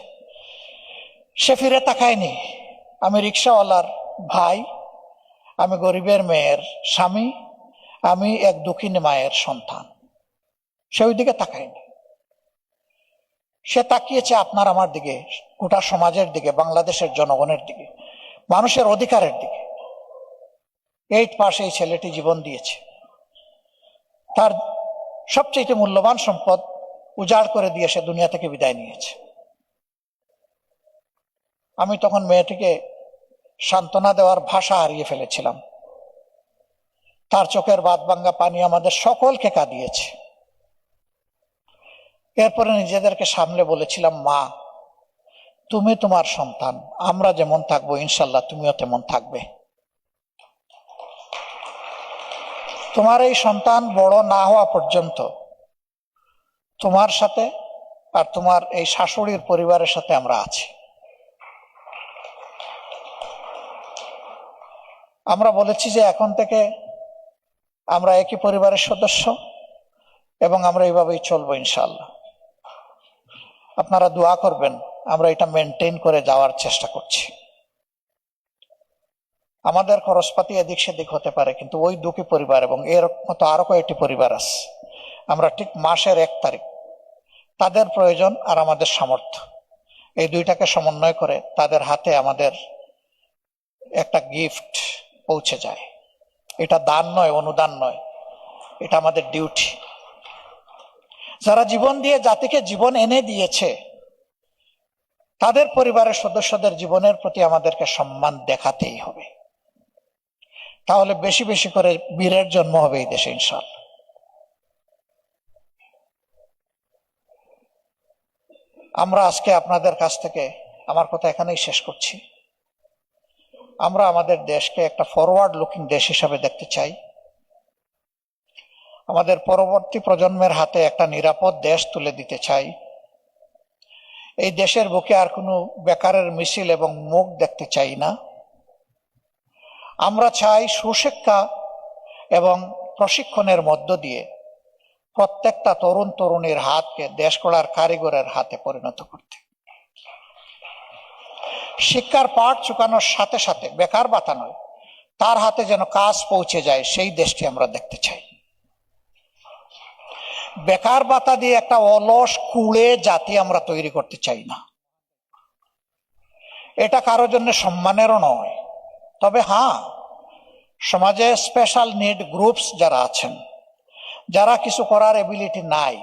S2: সে ফিরে তাকায়নি। আমি রিক্সাওয়ালার ভাই, আমি গরিবের মেয়ের স্বামী, আমি এক দুঃখিনী মায়ের সন্তান, সে ওই দিকে তাকায়নি। সে তাকিয়েছে আপনার আমার দিকে, গোটা সমাজের দিকে, বাংলাদেশের জনগণের দিকে, মানুষের অধিকারের দিকে। 8 পাশে এই ছেলেটি জীবন দিয়েছে, তার সবচেয়ে মূল্যবান সম্পদ উজাড় করে দিয়ে সে দুনিয়া থেকে বিদায় নিয়েছে। আমি তখন মেয়েটিকে সান্ত্বনা দেওয়ার ভাষা হারিয়ে ফেলেছিলাম। তার চোখের বাদ ভাঙ্গা পানি আমাদের সকলকে কাঁদিয়েছে। এরপরে নিজেদেরকে সামলে বলেছিলাম, মা তুমি তোমার সন্তান, আমরা যেমন থাকবো ইনশাল্লাহ তুমিও তেমন থাকবে। তোমার এই সন্তান বড় না হওয়া পর্যন্ত তোমার সাথে আর তোমার এই শাশুড়ির পরিবারের সাথে আমরা আছি। আমরা বলেছি যে এখন থেকে আমরা একই পরিবারের সদস্য এবং আমরা এইভাবেই চলবো ইনশাআল্লাহ। আপনারা দোয়া করবেন, আমরা এটা মেনটেন করে যাওয়ার চেষ্টা করছি। আমাদের খরচপাতি এদিক সেদিক হতে পারে, কিন্তু ওই দুঃখী পরিবার এবং এর মতো আরো কয়েকটি পরিবার আছে, আমরা ঠিক মাসের 1 তারিখ তাদের প্রয়োজন আর আমাদের সামর্থ্য, এই দুইটাকে সমন্বয় করে তাদের হাতে আমাদের একটা গিফট পৌঁছে যায়। এটা দান নয়, অনুদান নয়, এটা আমাদের ডিউটি। যারা জীবন দিয়ে জাতিকে জীবন এনে দিয়েছে, তাদের পরিবারের সদস্যদের জীবনের প্রতি আমাদেরকে সম্মান দেখাতেই হবে। তাহলে বেশি বেশি করে বীরের জন্ম হবে এই দেশে ইনশাআল্লাহ। আমরা আজকে আপনাদের কাছ থেকে, আমার কথা এখানেই শেষ করছি, আমরা আমাদের দেশকে একটা ফরওয়ার্ড লুকিং দেশ হিসাবে দেখতে চাই। আমাদের পরবর্তী প্রজন্মের হাতে একটা নিরাপদ দেশ তুলে দিতে চাই। এই দেশের বুকে আর কোনো বেকারের মিছিল এবং মুখ দেখতে চাই না। আমরা চাই সুশিক্ষা এবং প্রশিক্ষণের মধ্য দিয়ে প্রত্যেকটা তরুণ তরুণীর হাতকে দেশ গড়ার কারিগরের হাতে পরিণত করতে। শিক্ষার পাঠ চুকানোর সাথে সাথে বেকার ভাতা নয়, তার হাতে যেন কাজ পৌঁছে যায়, সেই দেশটি আমরা দেখতে চাই। বেকার ভাতা দিয়ে একটা অলস কুড়ে জাতি আমরা তৈরি করতে চাই না। এটা কারোর জন্য সম্মানেরও নয়। তবে হ্যাঁ, সমাজে স্পেশাল নিড গ্রুপস যারা আছেন, যারা কিছু করার এবিলিটি নাই,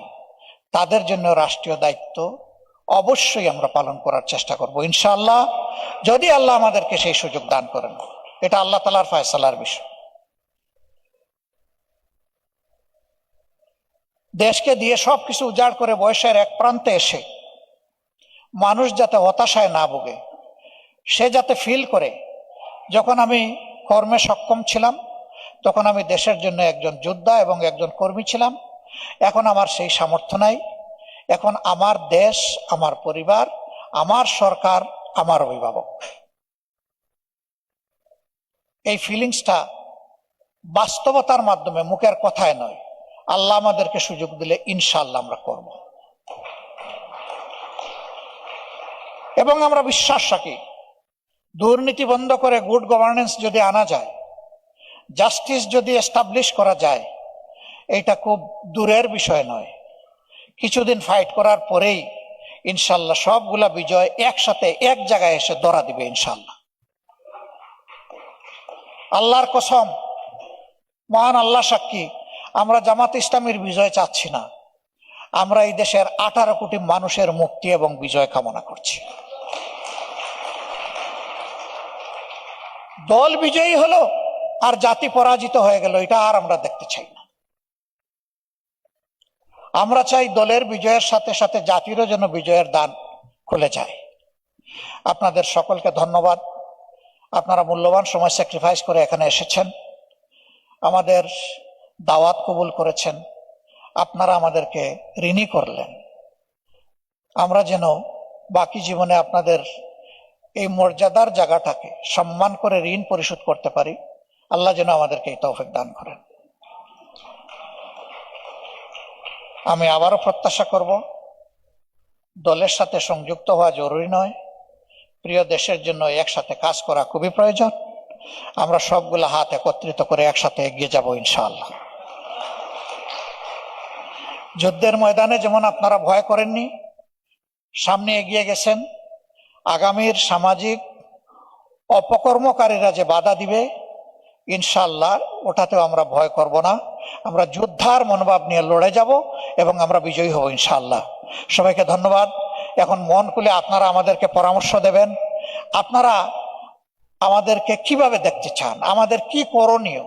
S2: তাদের জন্য রাষ্ট্রীয় দায়িত্ব অবশ্যই আমরা পালন করার চেষ্টা করব ইনশাআল্লাহ, যদি আল্লাহ আমাদেরকে সেই সুযোগ দান করেন। এটা আল্লাহ তাআলার ফয়সালার বিষয়। দেশকে দিয়ে সবকিছু উজাড় করে বয়সের এক প্রান্তে এসে মানুষ যাতে হতাশায় না ভোগে, সে যাতে ফিল করে যখন আমি কর্মে সক্ষম ছিলাম তখন আমি দেশের জন্য একজন যোদ্ধা এবং একজন কর্মী ছিলাম, এখন আমার সেই সামর্থ্য নাই, এখন আমার দেশ, আমার পরিবার, আমার সরকার, আমার অভিভাবক। এই ফিলিংসটা বাস্তবতার মাধ্যমে, মুখের কথায় নয়, আল্লাহ আমাদেরকে সুযোগ দিলে ইনশাআল্লাহ আমরা করব। এবং আমরা বিশ্বাস রাখি দুর্নীতি বন্ধ করে গুড গভর্নেন্স যদি আনা যায়, জাস্টিস যদি এস্টাবলিশ করা যায়, এটা খুব দূরের বিষয় নয়। কিছুদিন ফাইট করার পরেই ইনশাল্লাহ সবগুলা বিজয় একসাথে এক জায়গায় এসে ধরা দিবে ইনশাল্লাহ। আল্লাহর কসম, মহান আল্লাহ সাক্ষী, আমরা জামাত ইসলামীর বিজয় চাচ্ছি না, আমরা এই দেশের 18 কোটি মানুষের মুক্তি এবং বিজয় কামনা করছি। দল বিজয়ী হলো আর জাতি পরাজিত হয়ে গেল, এটা আর আমরা দেখতে চাই না। আমরা চাই দলের বিজয়ের সাথে সাথে জাতিরও যেন বিজয়ের দ্বার খুলে যায়। আপনাদের সকলকে ধন্যবাদ, আপনারা মূল্যবান সময় স্যাক্রিফাইস করে এখানে এসেছেন, আমাদের দাওয়াত কবুল করেছেন, আপনারা আমাদেরকে ঋণী করলেন। আমরা যেন বাকি জীবনে আপনাদের এই মর্যাদার জায়গাটাকে সম্মান করে ঋণ পরিশোধ করতে পারি, আল্লাহ যেন আমাদেরকে এই তৌফিক দান করেন। আমি আবারও প্রত্যাশা করব, দলের সাথে সংযুক্ত হওয়া জরুরি নয়, প্রিয় দেশের জন্য একসাথে কাজ করা খুবই প্রয়োজন। আমরা সবগুলা হাত একত্রিত করে একসাথে এগিয়ে যাব ইনশাআল্লাহ। যুদ্ধের ময়দানে যেমন আপনারা ভয় করেননি, সামনে এগিয়ে গেছেন, আগামীর সামাজিক অপকর্মকারীরা যে বাধা দিবে ইনশাআল্লাহ ওটাতেও আমরা ভয় করব না, আমরা যোদ্ধার মনোভাব নিয়ে লড়ে যাব এবং আমরা বিজয়ী হব ইনশাআল্লাহ। সবাইকে ধন্যবাদ। এখন মন খুলে আপনারা আমাদেরকে পরামর্শ দেবেন, আপনারা আমাদেরকে কিভাবে দেখতে চান, আমাদের কি করণীয়।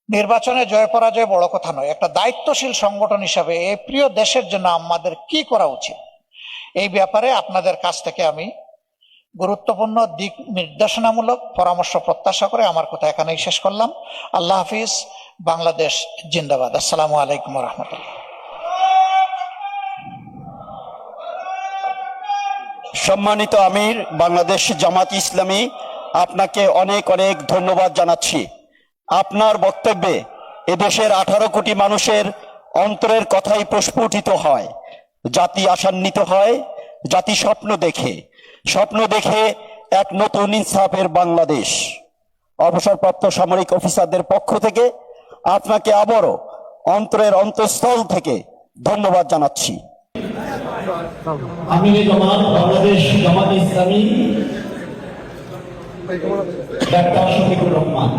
S2: নির্বাচনে জয় পরাজয় বড় কথা নয়, একটা দায়িত্বশীল সংগঠন হিসাবে এই প্রিয় দেশের জন্য আমাদের কি করা উচিত, এই ব্যাপারে আপনাদের কাছ থেকে আমি গুরুত্বপূর্ণ দিক নির্দেশনামূলক পরামর্শ প্রত্যাশা করে আমার কথা এখানেই শেষ করলাম। আল্লাহ হাফিজ। বাংলাদেশ জিন্দাবাদ। আসসালামু আলাইকুম ওয়া রাহমাতুল্লাহ।
S1: সম্মানিত আমির, বাংলাদেশ জামাত ইসলামী আপনাকে অনেক অনেক ধন্যবাদ জানাচ্ছি। আপনার বক্তব্যে এদেশের 18 কোটি মানুষের অন্তরের কথাই প্রস্ফুটিত হয়। জাতি আশান্বিত হয়, জাতি স্বপ্ন দেখে এক নতুন ইনসাফের বাংলাদেশ। অবসরপ্রাপ্ত সামরিক অফিসারদের পক্ষ থেকে আপনাকে আবারও অন্তরের অন্তঃস্থল থেকে ধন্যবাদ জানাচ্ছি।
S3: আমির জামাত বাংলাদেশ জামাত ইসলামী ডাক্তার শফিকুর রহমান।